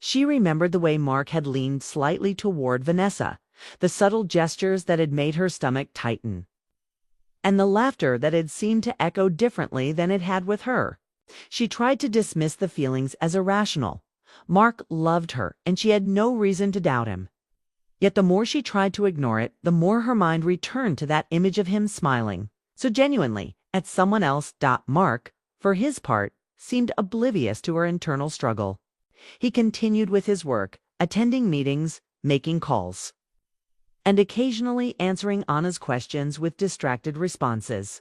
A: She remembered the way Mark had leaned slightly toward Vanessa, the subtle gestures that had made her stomach tighten, and the laughter that had seemed to echo differently than it had with her. She tried to dismiss the feelings as irrational. Mark loved her, and she had no reason to doubt him. Yet the more she tried to ignore it, the more her mind returned to that image of him smiling so genuinely at someone else. Mark, for his part, seemed oblivious to her internal struggle. He continued with his work, attending meetings, making calls, and occasionally answering Anna's questions with distracted responses.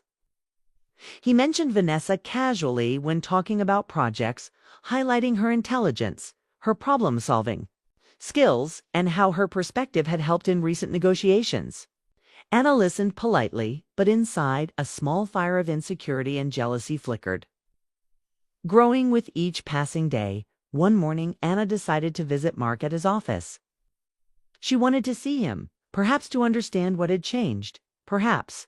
A: He mentioned Vanessa casually when talking about projects, highlighting her intelligence, her problem-solving skills, and how her perspective had helped in recent negotiations. Anna listened politely, but inside, a small fire of insecurity and jealousy flickered. Growing with each passing day, one morning Anna decided to visit Mark at his office. She wanted to see him, perhaps to understand what had changed, perhaps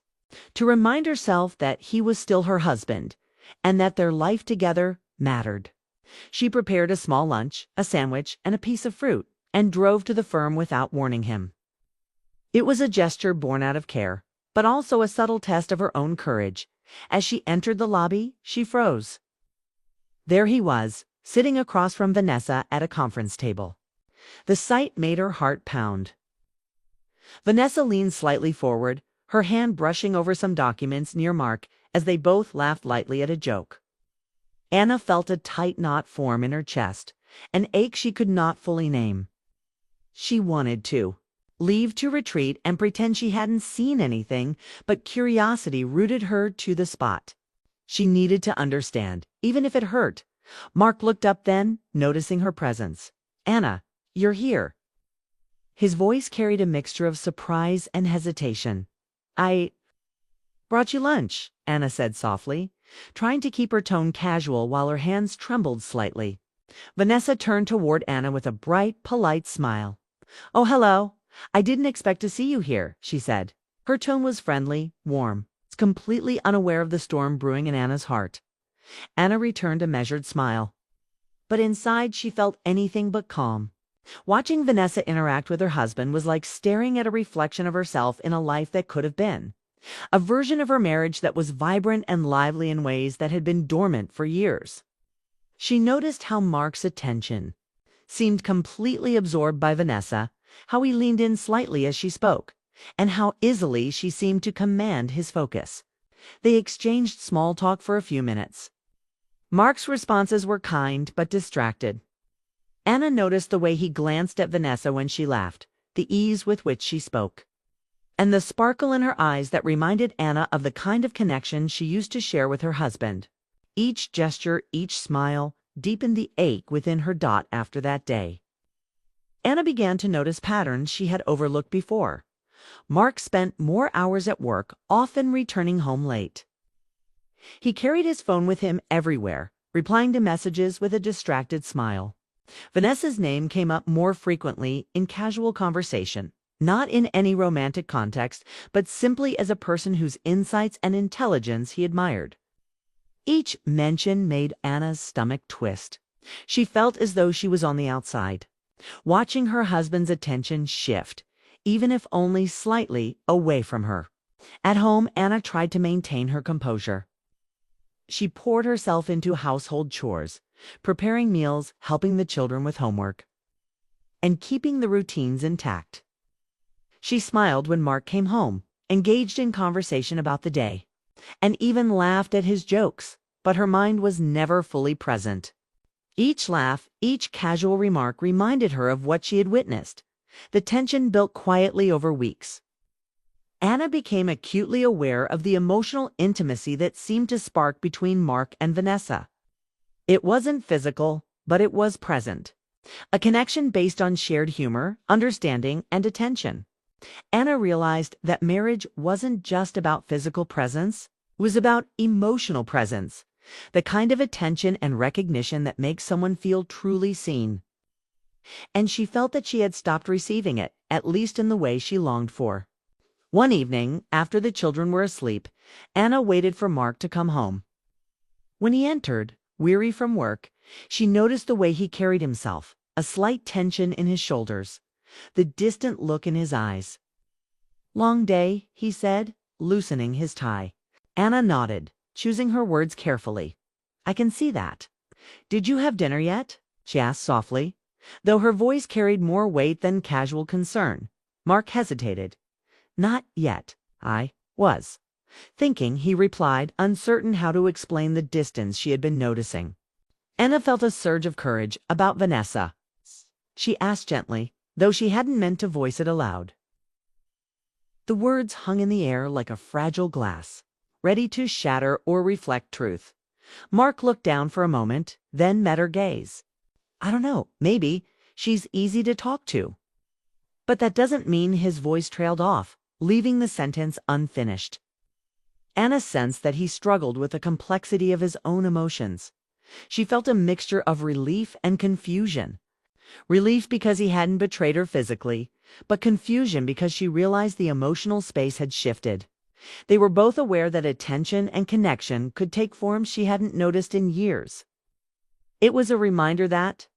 A: to remind herself that he was still her husband, and that their life together mattered. She prepared a small lunch, a sandwich, and a piece of fruit, and drove to the firm without warning him. It was a gesture born out of care, but also a subtle test of her own courage. As she entered the lobby, she froze. There he was, sitting across from Vanessa at a conference table. The sight made her heart pound. Vanessa leaned slightly forward, her hand brushing over some documents near Mark as they both laughed lightly at a joke. Anna felt a tight knot form in her chest, an ache she could not fully name. She wanted to leave to retreat and pretend she hadn't seen anything, but curiosity rooted her to the spot. She needed to understand, even if it hurt. Mark looked up then, noticing her presence. "Anna, you're here." His voice carried a mixture of surprise and hesitation. "I brought you lunch," Anna said softly, trying to keep her tone casual while her hands trembled slightly. Vanessa turned toward Anna with a bright, polite smile. "Oh, hello. I didn't expect to see you here," she said. Her tone was friendly, warm, completely unaware of the storm brewing in Anna's heart. Anna returned a measured smile, but inside she felt anything but calm. Watching Vanessa interact with her husband was like staring at a reflection of herself in a life that could have been. A version of her marriage that was vibrant and lively in ways that had been dormant for years. She noticed how Mark's attention seemed completely absorbed by Vanessa, how he leaned in slightly as she spoke, and how easily she seemed to command his focus. They exchanged small talk for a few minutes. Mark's responses were kind but distracted. Anna noticed the way he glanced at Vanessa when she laughed, the ease with which she spoke, and the sparkle in her eyes that reminded Anna of the kind of connection she used to share with her husband. Each gesture, each smile, deepened the ache within her after that day. Anna began to notice patterns she had overlooked before. Mark spent more hours at work, often returning home late. He carried his phone with him everywhere, replying to messages with a distracted smile. Vanessa's name came up more frequently in casual conversation, not in any romantic context, but simply as a person whose insights and intelligence he admired. Each mention made Anna's stomach twist. She felt as though she was on the outside, watching her husband's attention shift, even if only slightly, away from her. At home, Anna tried to maintain her composure. She poured herself into household chores, preparing meals, helping the children with homework, and keeping the routines intact. She smiled when Mark came home, engaged in conversation about the day, and even laughed at his jokes, but her mind was never fully present. Each laugh, each casual remark reminded her of what she had witnessed. The tension built quietly over weeks. Anna became acutely aware of the emotional intimacy that seemed to spark between Mark and Vanessa. It wasn't physical, but it was present. A connection based on shared humor, understanding, and attention. Anna realized that marriage wasn't just about physical presence, it was about emotional presence, the kind of attention and recognition that makes someone feel truly seen. And she felt that she had stopped receiving it, at least in the way she longed for. One evening, after the children were asleep, Anna waited for Mark to come home. When he entered, weary from work, she noticed the way he carried himself, a slight tension in his shoulders, the distant look in his eyes. "Long day," he said, loosening his tie. Anna nodded, choosing her words carefully. "I can see that. Did you have dinner yet?" she asked softly, though her voice carried more weight than casual concern. Mark hesitated. "Not yet. I was thinking," he replied, uncertain how to explain the distance she had been noticing. Anna felt a surge of courage about Vanessa. She asked gently, though she hadn't meant to voice it aloud. The words hung in the air like a fragile glass, ready to shatter or reflect truth. Mark looked down for a moment, then met her gaze. "I don't know, maybe. She's easy to talk to." But that doesn't mean. His voice trailed off, leaving the sentence unfinished. Anna sensed that he struggled with the complexity of his own emotions. She felt a mixture of relief and confusion. Relief because he hadn't betrayed her physically, but confusion because she realized the emotional space had shifted. They were both aware that attention and connection could take forms she hadn't noticed in years. It was a reminder that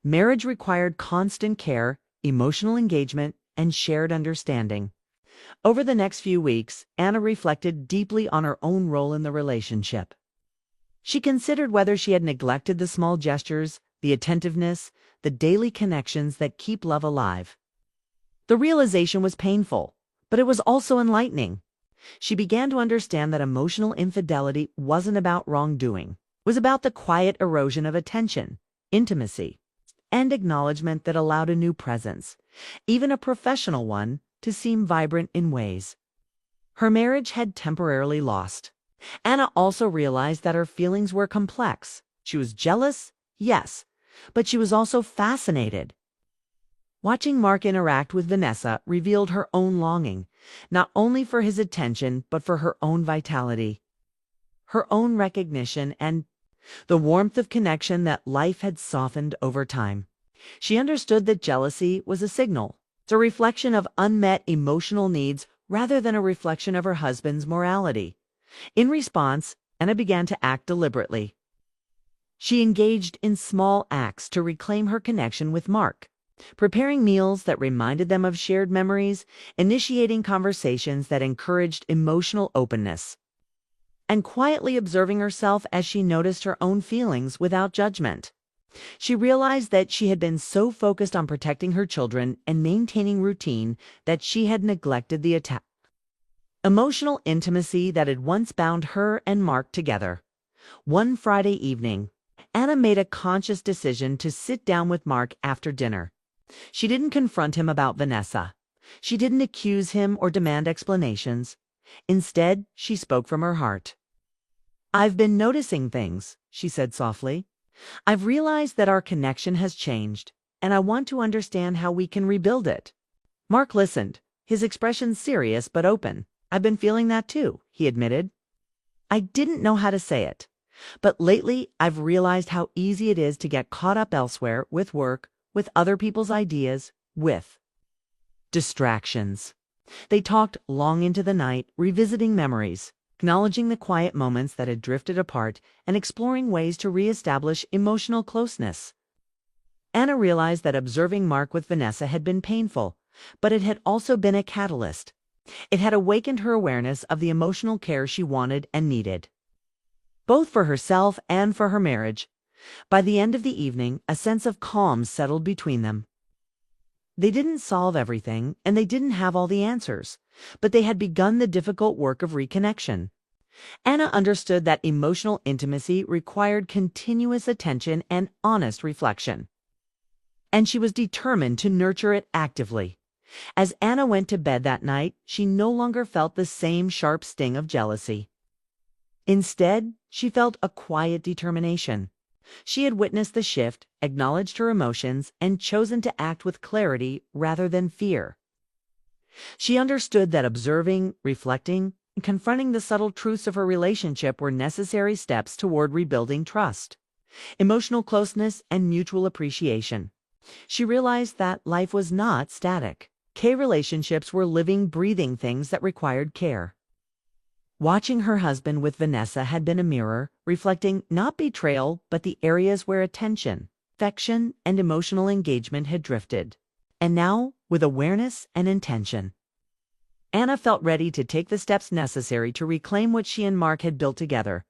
A: marriage required constant care, emotional engagement, and shared understanding. Over the next few weeks, Anna reflected deeply on her own role in the relationship. She considered whether she had neglected the small gestures, the attentiveness, the daily connections that keep love alive. The realization was painful, but it was also enlightening. She began to understand that emotional infidelity wasn't about wrongdoing. It was about the quiet erosion of attention, intimacy, and acknowledgement that allowed a new presence, even a professional one, to seem vibrant in ways her marriage had temporarily lost. Anna also realized that her feelings were complex. She was jealous, yes, but she was also fascinated. Watching Mark interact with Vanessa revealed her own longing, not only for his attention, but for her own vitality, her own recognition, and the warmth of connection that life had softened over time. She understood that jealousy was a signal. It's a reflection of unmet emotional needs rather than a reflection of her husband's morality. In response, Anna began to act deliberately. She engaged in small acts to reclaim her connection with Mark, preparing meals that reminded them of shared memories, initiating conversations that encouraged emotional openness, and quietly observing herself as she noticed her own feelings without judgment. She realized that she had been so focused on protecting her children and maintaining routine that she had neglected the emotional intimacy that had once bound her and Mark together. One Friday evening, Anna made a conscious decision to sit down with Mark after dinner. She didn't confront him about Vanessa. She didn't accuse him or demand explanations. Instead, she spoke from her heart. "I've been noticing things," she said softly. "I've realized that our connection has changed, and I want to understand how we can rebuild it." Mark listened, his expression serious but open. "I've been feeling that too," he admitted. I didn't know how to say it. But lately, I've realized how easy it is to get caught up elsewhere with work, with other people's ideas, with distractions. They talked long into the night, revisiting memories, acknowledging the quiet moments that had drifted apart, and exploring ways to reestablish emotional closeness. Anna realized that observing Mark with Vanessa had been painful, but it had also been a catalyst. It had awakened her awareness of the emotional care she wanted and needed, both for herself and for her marriage. By the end of the evening, a sense of calm settled between them. They didn't solve everything, and they didn't have all the answers, but they had begun the difficult work of reconnection. Anna understood that emotional intimacy required continuous attention and honest reflection, and she was determined to nurture it actively. As Anna went to bed that night, she no longer felt the same sharp sting of jealousy. Instead, she felt a quiet determination. She had witnessed the shift, acknowledged her emotions, and chosen to act with clarity rather than fear. She understood that observing, reflecting, and confronting the subtle truths of her relationship were necessary steps toward rebuilding trust, emotional closeness, and mutual appreciation. She realized that life was not static. Relationships were living, breathing things that required care. Watching her husband with Vanessa had been a mirror, reflecting not betrayal, but the areas where attention, affection, and emotional engagement had drifted. And now, with awareness and intention, Anna felt ready to take the steps necessary to reclaim what she and Mark had built together,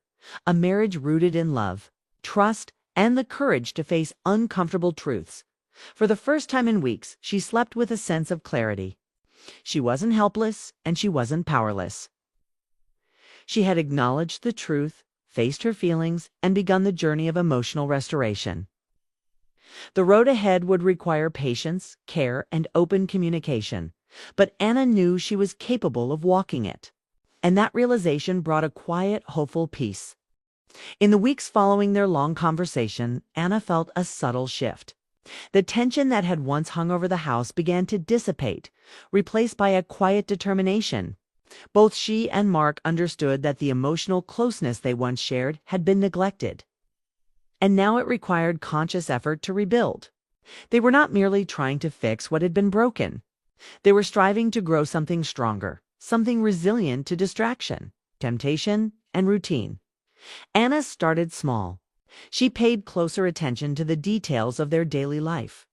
A: a marriage rooted in love, trust, and the courage to face uncomfortable truths. For the first time in weeks, she slept with a sense of clarity. She wasn't helpless, and she wasn't powerless. She had acknowledged the truth, faced her feelings, and begun the journey of emotional restoration. The road ahead would require patience, care, and open communication, but Anna knew she was capable of walking it. And that realization brought a quiet, hopeful peace. In the weeks following their long conversation, Anna felt a subtle shift. The tension that had once hung over the house began to dissipate, replaced by a quiet determination. Both she and Mark understood that the emotional closeness they once shared had been neglected, and now it required conscious effort to rebuild. They were not merely trying to fix what had been broken. They were striving to grow something stronger, something resilient to distraction, temptation, and routine. Anna started small. She paid closer attention to the details of their daily life,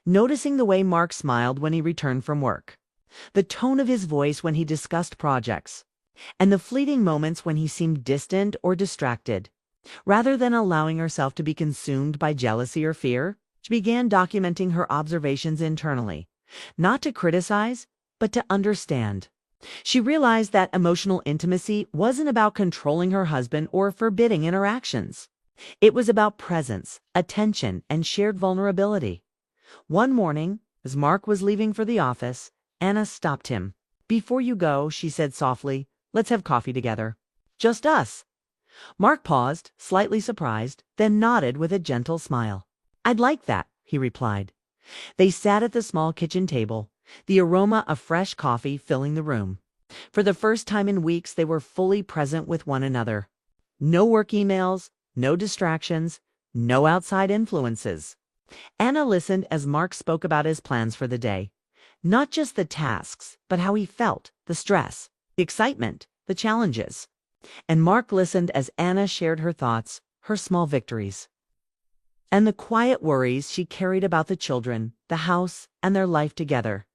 A: noticing the way Mark smiled when he returned from work, the tone of his voice when he discussed projects, and the fleeting moments when he seemed distant or distracted. Rather than allowing herself to be consumed by jealousy or fear, she began documenting her observations internally, not to criticize, but to understand. She realized that emotional intimacy wasn't about controlling her husband or forbidding interactions. It was about presence, attention, and shared vulnerability. One morning, as Mark was leaving for the office, Anna stopped him. "Before you go," she said softly, "let's have coffee together. Just us." Mark paused, slightly surprised, then nodded with a gentle smile. "I'd like that," he replied. They sat at the small kitchen table, the aroma of fresh coffee filling the room. For the first time in weeks, they were fully present with one another. No work emails, no distractions, no outside influences. Anna listened as Mark spoke about his plans for the day. Not just the tasks, but how he felt, the stress, the excitement, the challenges. And Mark listened as Anna shared her thoughts, her small victories, and the quiet worries she carried about the children, the house, and their life together.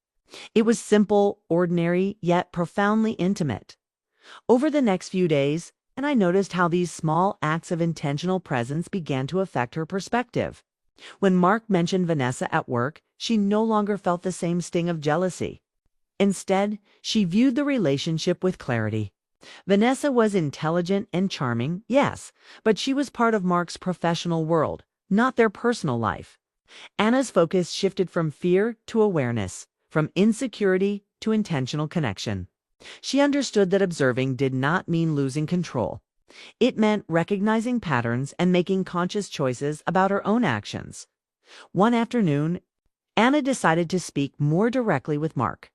A: It was simple, ordinary, yet profoundly intimate. Over the next few days, and I noticed how these small acts of intentional presence began to affect her perspective. When Mark mentioned Vanessa at work, she no longer felt the same sting of jealousy. Instead, she viewed the relationship with clarity. Vanessa was intelligent and charming, yes, but she was part of Mark's professional world, not their personal life. Anna's focus shifted from fear to awareness, from insecurity to intentional connection. She understood that observing did not mean losing control. It meant recognizing patterns and making conscious choices about her own actions. One afternoon, Anna decided to speak more directly with Mark.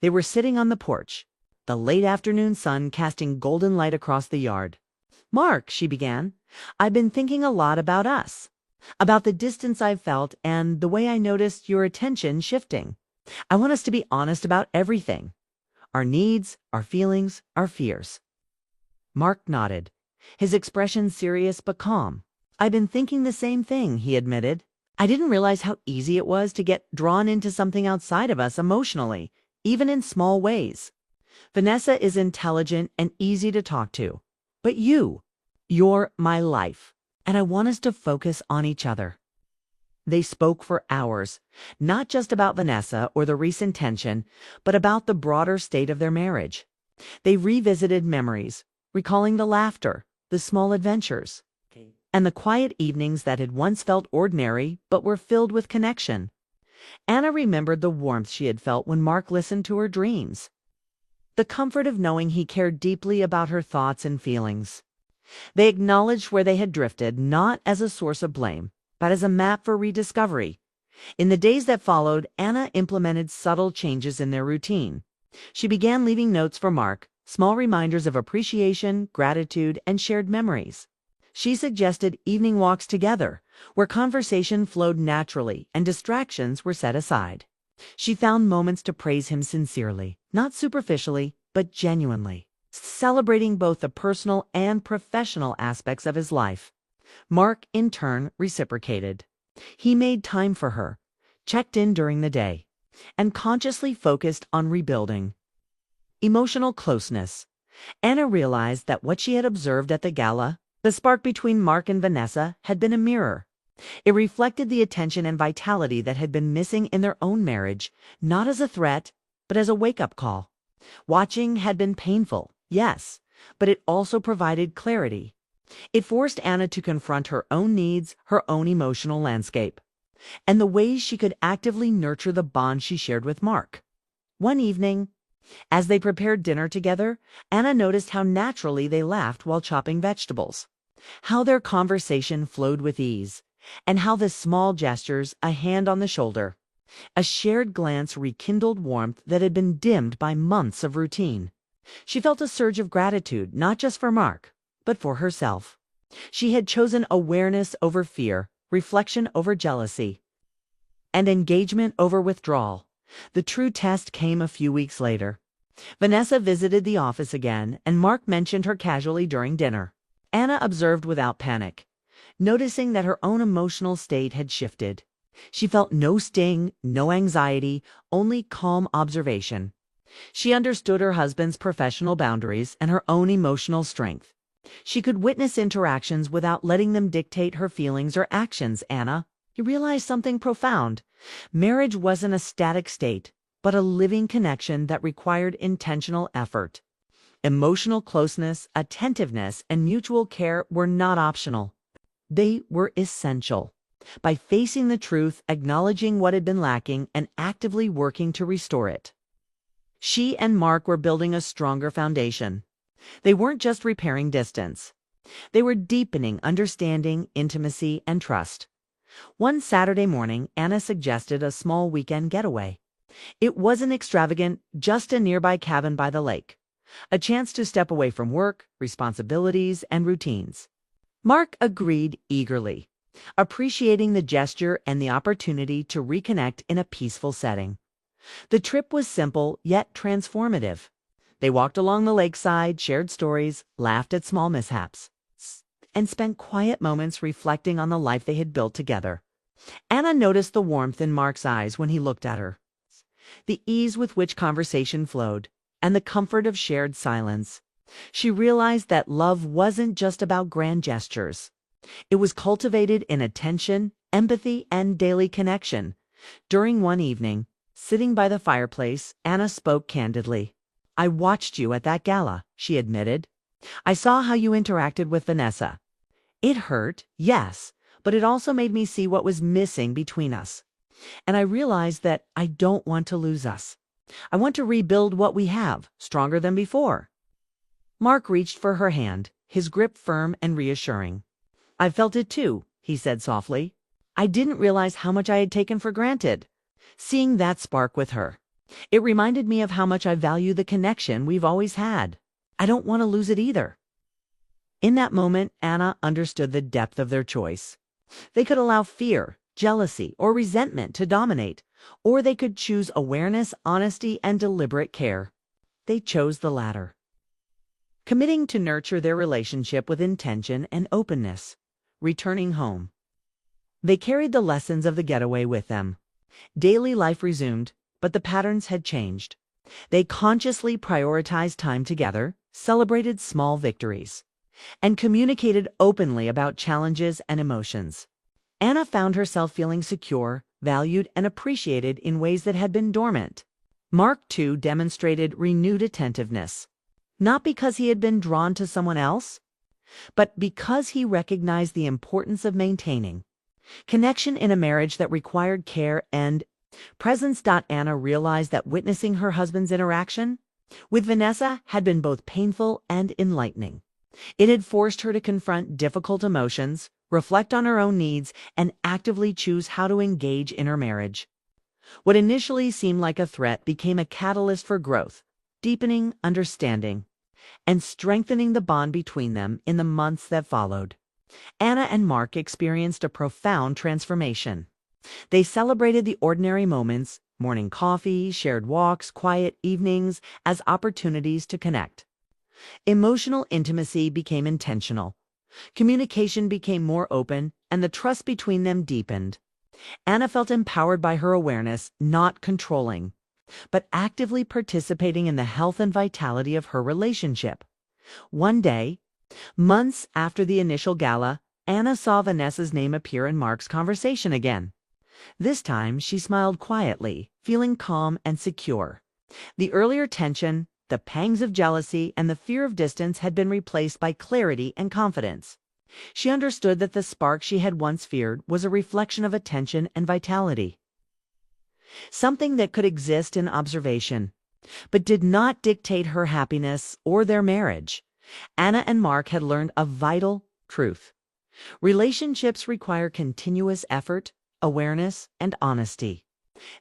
A: They were sitting on the porch, the late afternoon sun casting golden light across the yard. "Mark," she began, "I've been thinking a lot about us, about the distance I've felt and the way I noticed your attention shifting. I want us to be honest about everything. Our needs, our feelings, our fears." Mark nodded, his expression serious but calm. "I've been thinking the same thing," he admitted. "I didn't realize how easy it was to get drawn into something outside of us emotionally, even in small ways. Vanessa is intelligent and easy to talk to. But you're my life, and I want us to focus on each other." They spoke for hours, not just about Vanessa or the recent tension, but about the broader state of their marriage. They revisited memories, recalling the laughter, the small adventures, and the quiet evenings that had once felt ordinary but were filled with connection. Anna remembered the warmth she had felt when Mark listened to her dreams, the comfort of knowing he cared deeply about her thoughts and feelings. They acknowledged where they had drifted, not as a source of blame, but as a map for rediscovery. In the days that followed, Anna implemented subtle changes in their routine. She began leaving notes for Mark, small reminders of appreciation, gratitude, and shared memories. She suggested evening walks together, where conversation flowed naturally and distractions were set aside. She found moments to praise him sincerely, not superficially, but genuinely, celebrating both the personal and professional aspects of his life. Mark, in turn, reciprocated. He made time for her, checked in during the day, and consciously focused on rebuilding. Emotional closeness. Anna realized that what she had observed at the gala, the spark between Mark and Vanessa, had been a mirror. It reflected the attention and vitality that had been missing in their own marriage, not as a threat, but as a wake-up call. Watching had been painful, yes, but it also provided clarity. It forced Anna to confront her own needs, her own emotional landscape, and the ways she could actively nurture the bond she shared with Mark. One evening, as they prepared dinner together, Anna noticed how naturally they laughed while chopping vegetables, how their conversation flowed with ease, and how the small gestures, a hand on the shoulder, a shared glance rekindled warmth that had been dimmed by months of routine. She felt a surge of gratitude, not just for Mark, but for herself. She had chosen awareness over fear, reflection over jealousy, and engagement over withdrawal. The true test came a few weeks later. Vanessa visited the office again, and Mark mentioned her casually during dinner. Anna observed without panic, noticing that her own emotional state had shifted. She felt no sting, no anxiety, only calm observation. She understood her husband's professional boundaries and her own emotional strength. She could witness interactions without letting them dictate her feelings or actions. Anna, you realized something profound. Marriage wasn't a static state, but a living connection that required intentional effort. Emotional closeness, attentiveness, and mutual care were not optional. They were essential. By facing the truth, acknowledging what had been lacking, and actively working to restore it, she and Mark were building a stronger foundation. They weren't just repairing distance. They were deepening understanding, intimacy, and trust. One Saturday morning, Anna suggested a small weekend getaway. It wasn't extravagant, just a nearby cabin by the lake. A chance to step away from work, responsibilities, and routines. Mark agreed eagerly, appreciating the gesture and the opportunity to reconnect in a peaceful setting. The trip was simple yet transformative. They walked along the lakeside, shared stories, laughed at small mishaps, and spent quiet moments reflecting on the life they had built together. Anna noticed the warmth in Mark's eyes when he looked at her, the ease with which conversation flowed, and the comfort of shared silence. She realized that love wasn't just about grand gestures. It was cultivated in attention, empathy, and daily connection. During one evening, sitting by the fireplace, Anna spoke candidly. "I watched you at that gala," she admitted. "I saw how you interacted with Vanessa. It hurt, yes, but it also made me see what was missing between us. And I realized that I don't want to lose us. I want to rebuild what we have, stronger than before." Mark reached for her hand, his grip firm and reassuring. "I felt it too," he said softly. "I didn't realize how much I had taken for granted." Seeing that spark with her, it reminded me of how much I value the connection we've always had. I don't want to lose it either. In that moment, Anna understood the depth of their choice. They could allow fear, jealousy, or resentment to dominate, or they could choose awareness, honesty, and deliberate care. They chose the latter, committing to nurture their relationship with intention and openness. Returning home, they carried the lessons of the getaway with them. Daily life resumed, but the patterns had changed. They consciously prioritized time together, celebrated small victories, and communicated openly about challenges and emotions. Anna found herself feeling secure, valued, and appreciated in ways that had been dormant. Mark, too, demonstrated renewed attentiveness, not because he had been drawn to someone else, but because he recognized the importance of maintaining connection in a marriage that required care and presence. Anna realized that witnessing her husband's interaction with Vanessa had been both painful and enlightening. It had forced her to confront difficult emotions, reflect on her own needs, and actively choose how to engage in her marriage. What initially seemed like a threat became a catalyst for growth, deepening understanding, and strengthening the bond between them in the months that followed. Anna and Mark experienced a profound transformation. They celebrated the ordinary moments, morning coffee, shared walks, quiet evenings, as opportunities to connect. Emotional intimacy became intentional. Communication became more open, and the trust between them deepened. Anna felt empowered by her awareness, not controlling, but actively participating in the health and vitality of her relationship. One day, months after the initial gala, Anna saw Vanessa's name appear in Mark's conversation again. This time, she smiled quietly, feeling calm and secure. The earlier tension, the pangs of jealousy, and the fear of distance had been replaced by clarity and confidence. She understood that the spark she had once feared was a reflection of attention and vitality, something that could exist in observation, but did not dictate her happiness or their marriage. Anna and Mark had learned a vital truth. Relationships require continuous effort, awareness, and honesty.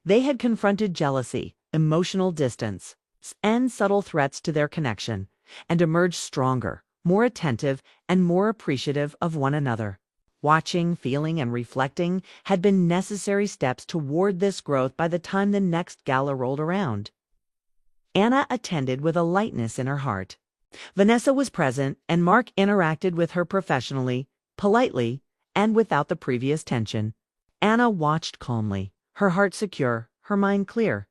A: They had confronted jealousy, emotional distance, and subtle threats to their connection, and emerged stronger, more attentive, and more appreciative of one another. Watching, feeling, and reflecting had been necessary steps toward this growth. By the time the next gala rolled around, Anna attended with a lightness in her heart. Vanessa was present, and Mark interacted with her professionally, politely, and without the previous tension. Anna watched calmly, her heart secure, her mind clear.